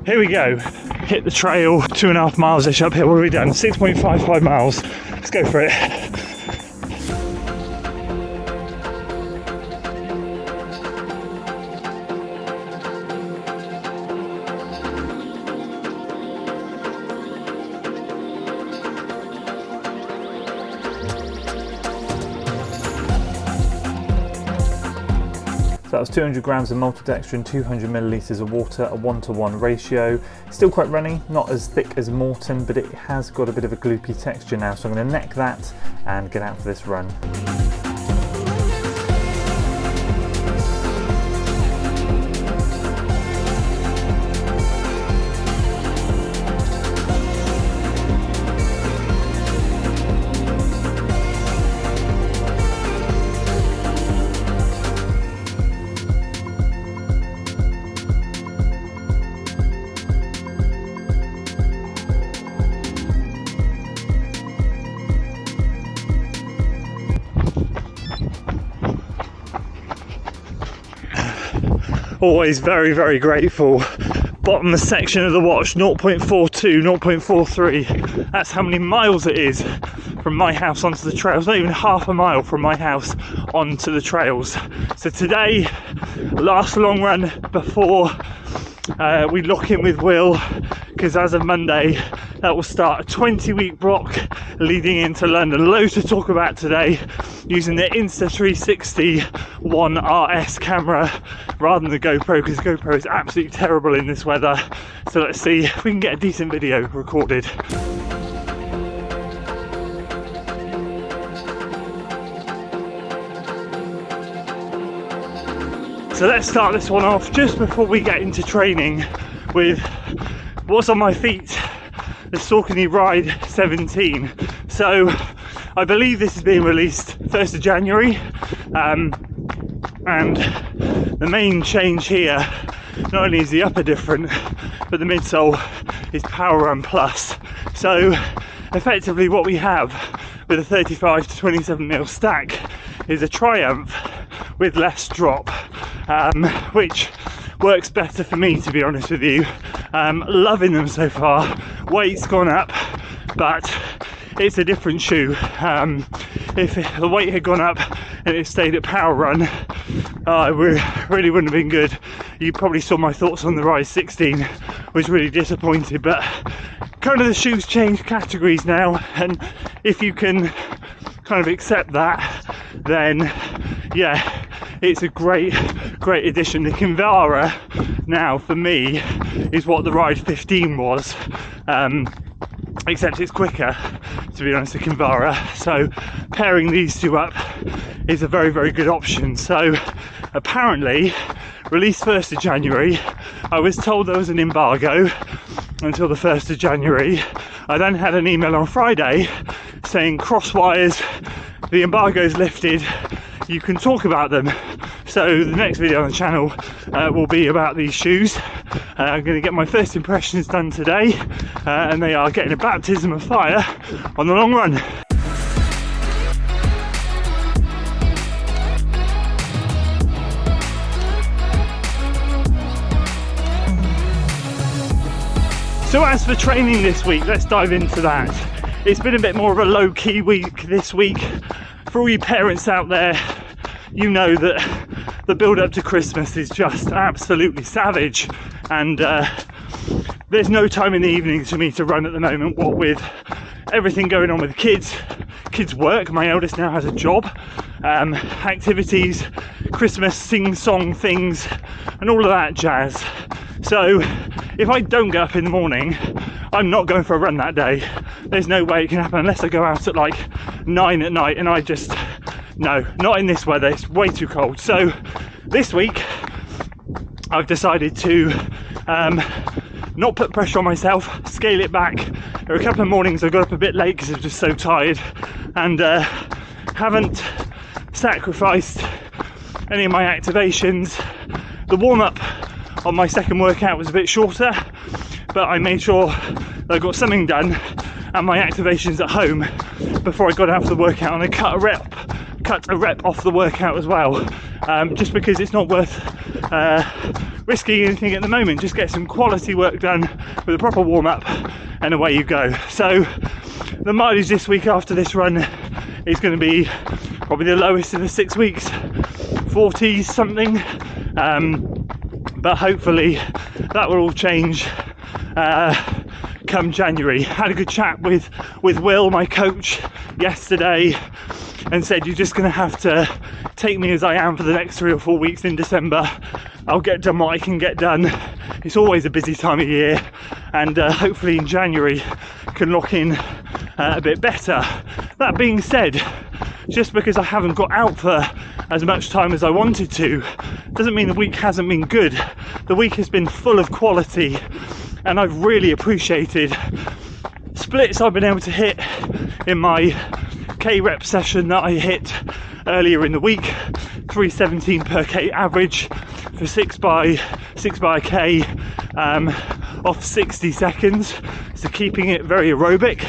Here we go. Hit the trail, 2.5 miles-ish uphill. What have we done? 6.55 miles. Let's go for it. That was 200 grams of maltodextrin, 200 millilitres of water, a 1-to-1 ratio. Still quite runny, not as thick as Morton, but it has got a bit of a gloopy texture now, so I'm going to neck that and get out for this run. Always very, very grateful. Bottom section of the watch, 0.42, 0.43. That's how many miles it is from my house onto the trails. Not even half a mile from my house onto the trails. So today, last long run before we lock in with Will, because as of Monday, that will start a 20-week block leading into London. Loads to talk about today, using the Insta360 One RS camera rather than the GoPro, because GoPro is absolutely terrible in this weather. So let's see if we can get a decent video recorded. So let's start this one off just before we get into training with what's on my feet, the Saucony Ride 17. So I believe this is being released 1st of January, and the main change here, not only is the upper different, but the midsole is Power Run Plus. So effectively what we have with a 35 to 27mm stack is a Triumph with less drop, which works better for me, to be honest with you. Loving them so far. Weight's gone up, but it's a different shoe. If the weight had gone up and it stayed at Power Run, it really wouldn't have been good. You probably saw my thoughts on the Rise 16. Was really disappointed, but kind of the shoes change categories now, and if you can kind of accept that, then yeah, it's a great addition. The Kinvara now for me is what the Ride 15 was, except it's quicker, to be honest, the Kinvara. So pairing these two up is a very, very good option. So apparently released 1st of January. I was told there was an embargo until the 1st of January. I then had an email on Friday saying crosswires, the embargo is lifted, you can talk about them. So the next video on the channel will be about these shoes. I'm going to get my first impressions done today, and they are getting a baptism of fire on the long run. So as for training this week, let's dive into that. It's been a bit more of a low-key week this week. For all you parents out there, you know that the build-up to Christmas is just absolutely savage, and there's no time in the evenings for me to run at the moment, what with everything going on with kids work. My eldest now has a job, activities, Christmas sing-song things, and all of that jazz. So if I don't get up in the morning, I'm not going for a run that day. There's no way it can happen unless I go out at like 9 at night, and I just, no, not in this weather, it's way too cold. So this week I've decided to not put pressure on myself, scale it back. There were a couple of mornings I got up a bit late because I was just so tired, and haven't sacrificed any of my activations. The warm-up on my second workout was a bit shorter, but I made sure that I got something done and my activations at home before I got out for the workout, and I cut a rep off the workout as well, just because it's not worth risking anything at the moment. Just get some quality work done with a proper warm-up and away you go. So the mileage this week after this run is going to be probably the lowest in the 6 weeks, 40s something, but hopefully that will all change come January. Had a good chat with Will, my coach, yesterday, and said you're just going to have to take me as I am for the next 3 or 4 weeks in December. I'll get done what I can get done. It's always a busy time of year, and hopefully in January can lock in a bit better. That being said, just because I haven't got out for as much time as I wanted to doesn't mean the week hasn't been good. The week has been full of quality, and I've really appreciated splits I've been able to hit in my K-rep session that I hit earlier in the week, 317 per K average for 6 by K off 60 seconds, so keeping it very aerobic.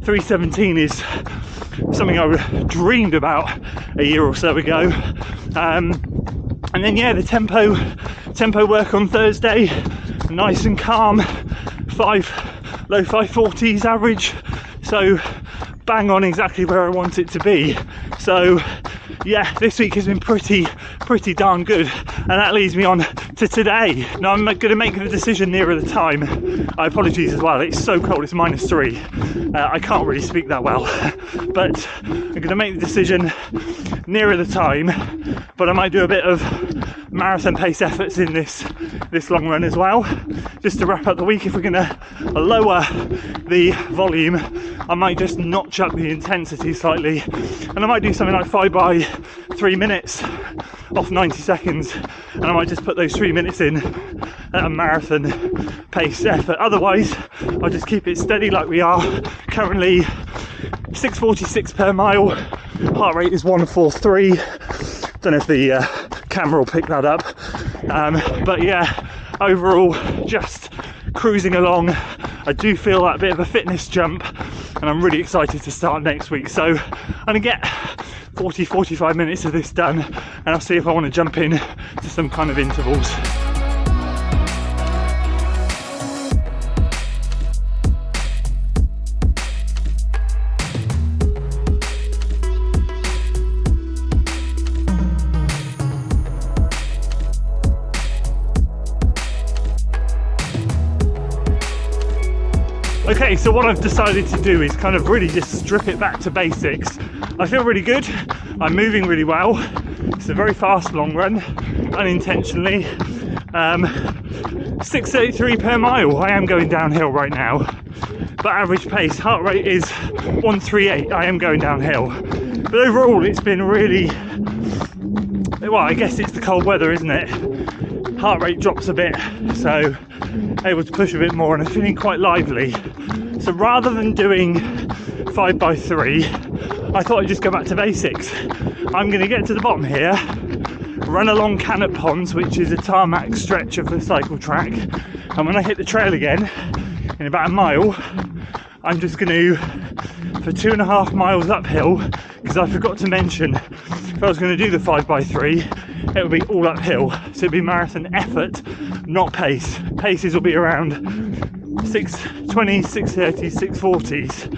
317 is something I dreamed about a year or so ago. And then the tempo work on Thursday, nice and calm, low 540s average, so bang on exactly where I want it to be. So yeah, this week has been pretty darn good, and that leads me on to today. Now I'm going to make the decision nearer the time. I apologize as well, it's so cold, it's -3. I can't really speak that well, but I'm going to make the decision nearer the time, but I might do a bit of marathon pace efforts in this long run as well, just to wrap up the week. If we're going to lower the volume, I might just notch up the intensity slightly, and I might do something like 5 by 3 minutes off 90 seconds, and I might just put those 3 minutes in at a marathon pace effort. Otherwise I'll just keep it steady like we are currently. 6:46 per mile, heart rate is 143. Don't know if the camera will pick that up, but yeah, overall just cruising along. I do feel that bit of a fitness jump, and I'm really excited to start next week. So I'm gonna get 40-45 minutes of this done, and I'll see if I want to jump in to some kind of intervals. Okay, so what I've decided to do is kind of really just strip it back to basics. I feel really good, I'm moving really well. It's a very fast long run, unintentionally. 6:33 per mile, I am going downhill right now. But average pace, heart rate is 138, I am going downhill. But overall it's been really, well, I guess it's the cold weather, isn't it? Heart rate drops a bit, so able to push a bit more, and I'm feeling quite lively. So rather than doing 5 by 3, I thought I'd just go back to basics. I'm going to get to the bottom here, run along Cannock Ponds, which is a tarmac stretch of the cycle track, and when I hit the trail again in about a mile, I'm just going to, for 2.5 miles uphill, because I forgot to mention, if I was going to do the 5 by 3, it would be all uphill, so it'd be marathon effort, not pace. Paces will be around 6:20, 6:30, 6:40s,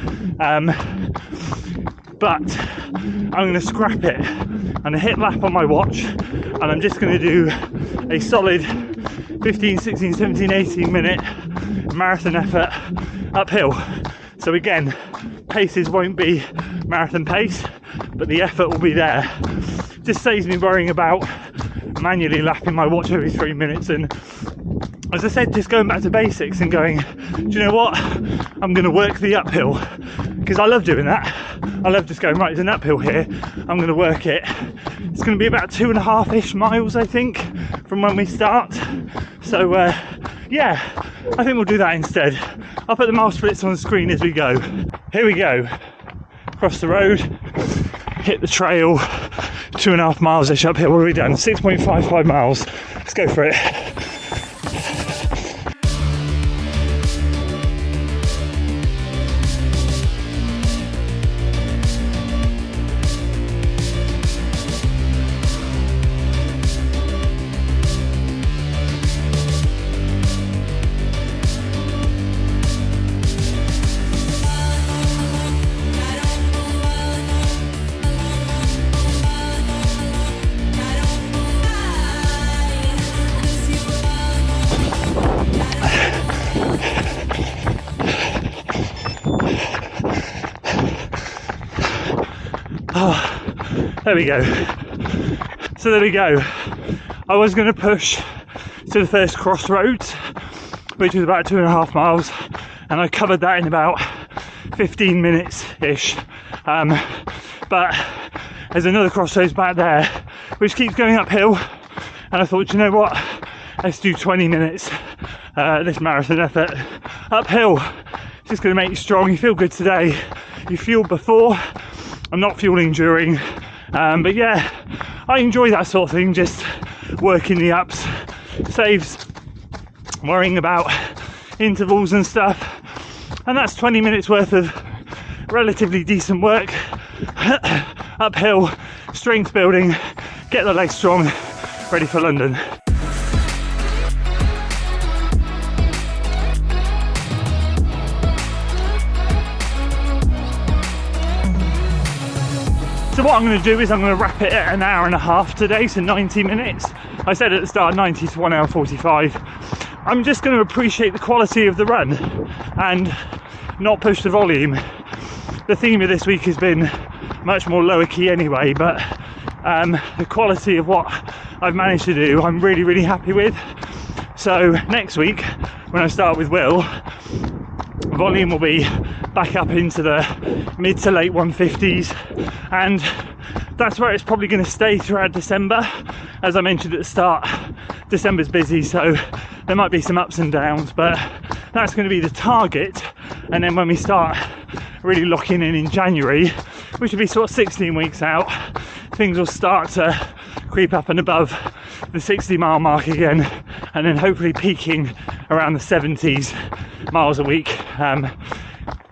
but I'm going to scrap it. I'm going to hit lap on my watch, and I'm just going to do a solid 15, 16, 17, 18 minute marathon effort uphill. So again, paces won't be marathon pace, but the effort will be there. Just saves me worrying about manually lapping my watch every 3 minutes, and as I said, just going back to basics and going, do you know what, I'm going to work the uphill, because I love doing that. I love just going, right, there's an uphill here, I'm going to work it. It's going to be about 2.5-ish miles, I think, from when we start. So yeah, I think we'll do that instead. I'll put the mile splits on the screen as we go. Here we go, across the road, hit the trail, 2.5 miles-ish uphill. What have we done? 6.55 miles. Let's go for it. There we go. So there we go. I was going to push to the first crossroads, which was about 2.5 miles, and I covered that in about 15 minutes ish. But there's another crossroads back there which keeps going uphill, and I thought, you know what, let's do 20 minutes this marathon effort uphill. It's just going to make you strong. You feel good today. You fueled before. I'm not fueling during, but yeah, I enjoy that sort of thing, just working the ups. Saves worrying about intervals and stuff, and that's 20 minutes worth of relatively decent work uphill, strength building, get the legs strong, ready for London. So what I'm going to do is I'm going to wrap it at 1.5 hours today, so 90 minutes. I said at the start 90 to 1 hour 45. I'm just going to appreciate the quality of the run and not push the volume. The theme of this week has been much more lower key anyway, but the quality of what I've managed to do I'm really, really happy with. So next week when I start with Will, volume will be back up into the mid to late 150s, and that's where it's probably going to stay throughout December. As I mentioned at the start, December's busy, so there might be some ups and downs, but that's going to be the target. And then when we start really locking in January, which will be sort of 16 weeks out, things will start to creep up and above the 60-mile mark again, and then hopefully peaking around the 70s miles a week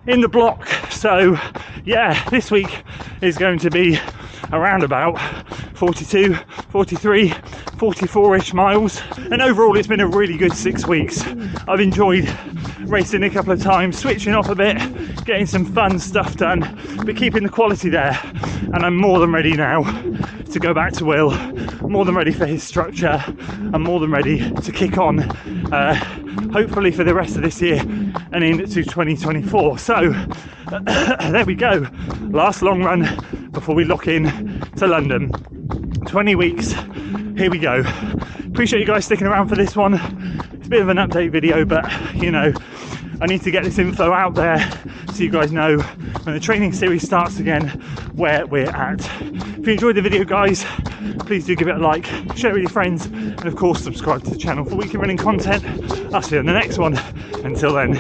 in the block. So yeah, this week is going to be around about 42, 43, 44-ish miles, and overall it's been a really good 6 weeks. I've enjoyed racing a couple of times, switching off a bit, getting some fun stuff done, but keeping the quality there. And I'm more than ready now to go back to Will, more than ready for his structure, and more than ready to kick on, hopefully for the rest of this year and into 2024. So there we go, last long run before we lock in to London. 20 weeks, here we go. Appreciate you guys sticking around for this one. It's a bit of an update video, but you know, I need to get this info out there so you guys know when the training series starts again where we're at. If you enjoyed the video, guys, please do give it a like, share it with your friends, and of course subscribe to the channel for weekly running content. I'll see you on the next one. Until then.